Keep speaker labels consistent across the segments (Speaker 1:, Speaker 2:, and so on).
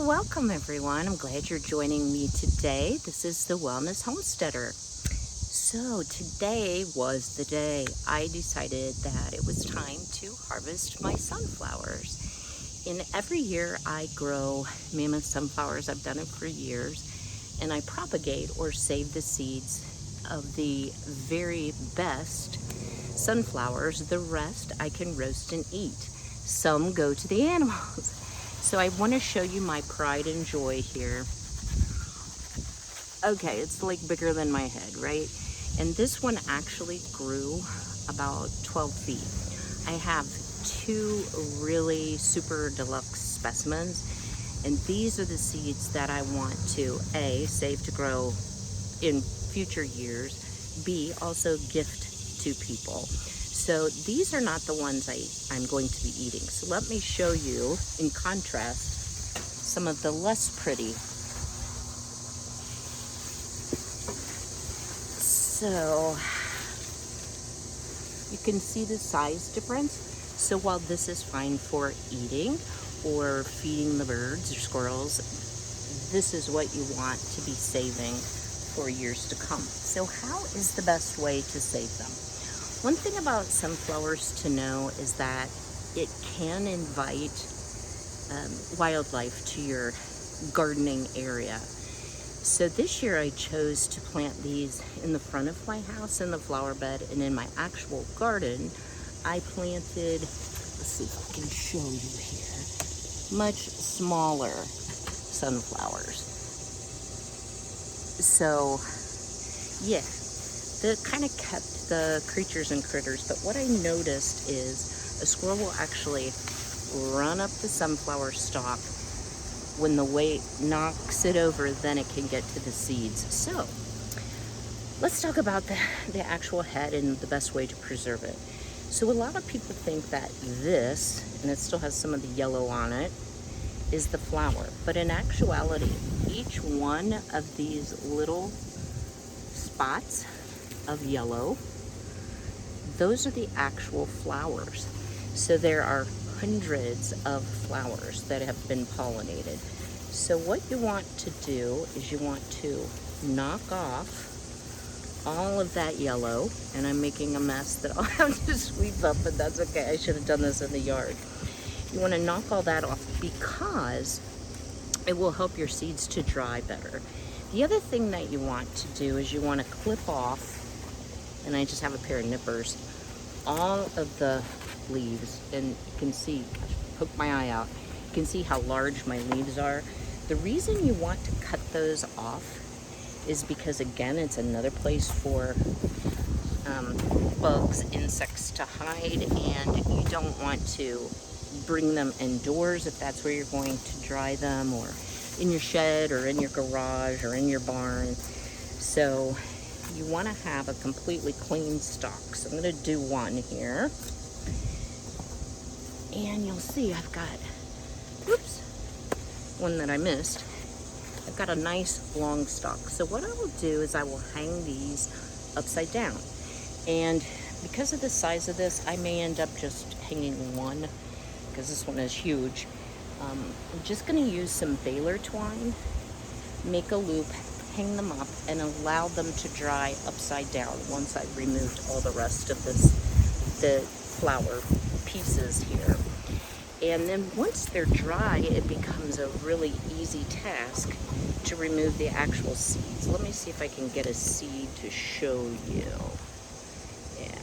Speaker 1: Welcome everyone. I'm glad you're joining me today. This is the Wellness Homesteader. So today was the day I decided that it was time to harvest my sunflowers. And every year I grow mammoth sunflowers. I've done it for years, and I propagate or save the seeds of the very best sunflowers. The rest I can roast and eat. Some go to the animals. So I want to show you my pride and joy here. Okay, it's like bigger than my head, right? And this one actually grew about 12 feet. I have two really super deluxe specimens, and these are the seeds that I want to A, save to grow in future years, B, also gift to people. So these are not the ones I'm going to be eating. So let me show you, in contrast, some of the less pretty. So you can see the size difference. So while this is fine for eating or feeding the birds or squirrels, this is what you want to be saving for years to come. So how is the best way to save them? One thing about sunflowers to know is that it can invite wildlife to your gardening area. So this year I chose to plant these in the front of my house in the flower bed, and in my actual garden I planted, let's see if I can show you here, much smaller sunflowers. So yeah, that kind of kept the creatures and critters. But what I noticed is a squirrel will actually run up the sunflower stalk. When the weight knocks it over, then it can get to the seeds. So let's talk about the actual head and the best way to preserve it. So a lot of people think that this, and it still has some of the yellow on it, is the flower. But in actuality, each one of these little spots of yellow, those are the actual flowers. So there are hundreds of flowers that have been pollinated. So what you want to do is you want to knock off all of that yellow, and I'm making a mess that I'll have to sweep up, but that's okay. I should have done this in the yard. You want to knock all that off because it will help your seeds to dry better. The other thing that you want to do is you want to clip off, and I just have a pair of nippers, all of the leaves, and you can see, poke my eye out, you can see how large my leaves are. The reason you want to cut those off is because, again, it's another place for bugs, insects to hide, and you don't want to bring them indoors if that's where you're going to dry them, or in your shed or in your garage or in your barn. So you want to have a completely clean stalk. So I'm going to do one here, and you'll see I've got, whoops, one that I missed. I've got a nice long stalk. So what I will do is I will hang these upside down, and because of the size of this, I may end up just hanging one because this one is huge. I'm just going to use some baler twine, make a loop, hang them up, and allow them to dry upside down once I've removed all the rest of the flower pieces here. And then once they're dry, it becomes a really easy task to remove the actual seeds. Let me see if I can get a seed to show you. Yeah.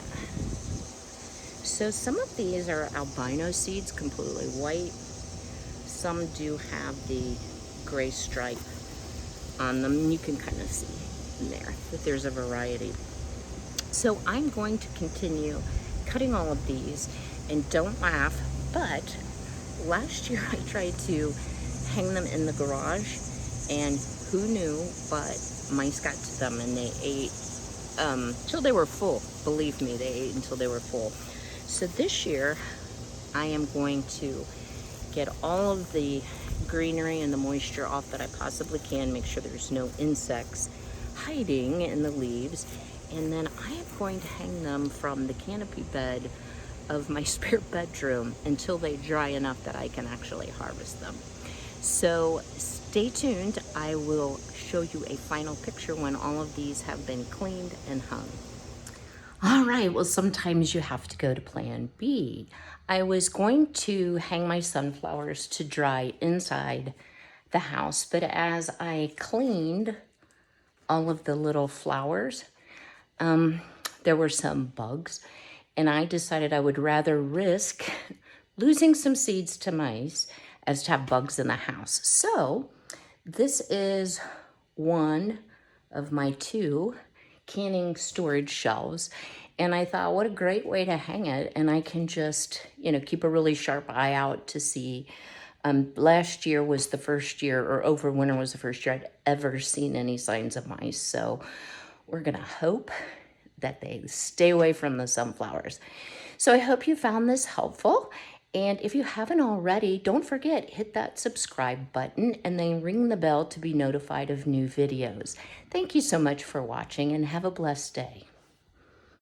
Speaker 1: So some of these are albino seeds, completely white. Some do have the gray stripe on them. You can kind of see in there that there's a variety. So I'm going to continue cutting all of these, and don't laugh, but last year I tried to hang them in the garage, and who knew, but mice got to them and they ate till they were full. Believe me, they ate until they were full. So this year I am going to get all of the greenery and the moisture off that I possibly can, make sure there's no insects hiding in the leaves, and then I am going to hang them from the canopy bed of my spare bedroom until they dry enough that I can actually harvest them. So stay tuned. I will show you a final picture when all of these have been cleaned and hung. All right, well, sometimes you have to go to plan B. I was going to hang my sunflowers to dry inside the house, but as I cleaned all of the little flowers, there were some bugs, and I decided I would rather risk losing some seeds to mice as to have bugs in the house. So this is one of my 2 canning storage shelves. And I thought, what a great way to hang it. And I can just, keep a really sharp eye out to see. Last year was the first year, or over winter was the first year I'd ever seen any signs of mice. So we're going to hope that they stay away from the sunflowers. So I hope you found this helpful. And if you haven't already, don't forget, hit that subscribe button and then ring the bell to be notified of new videos. Thank you so much for watching and have a blessed day.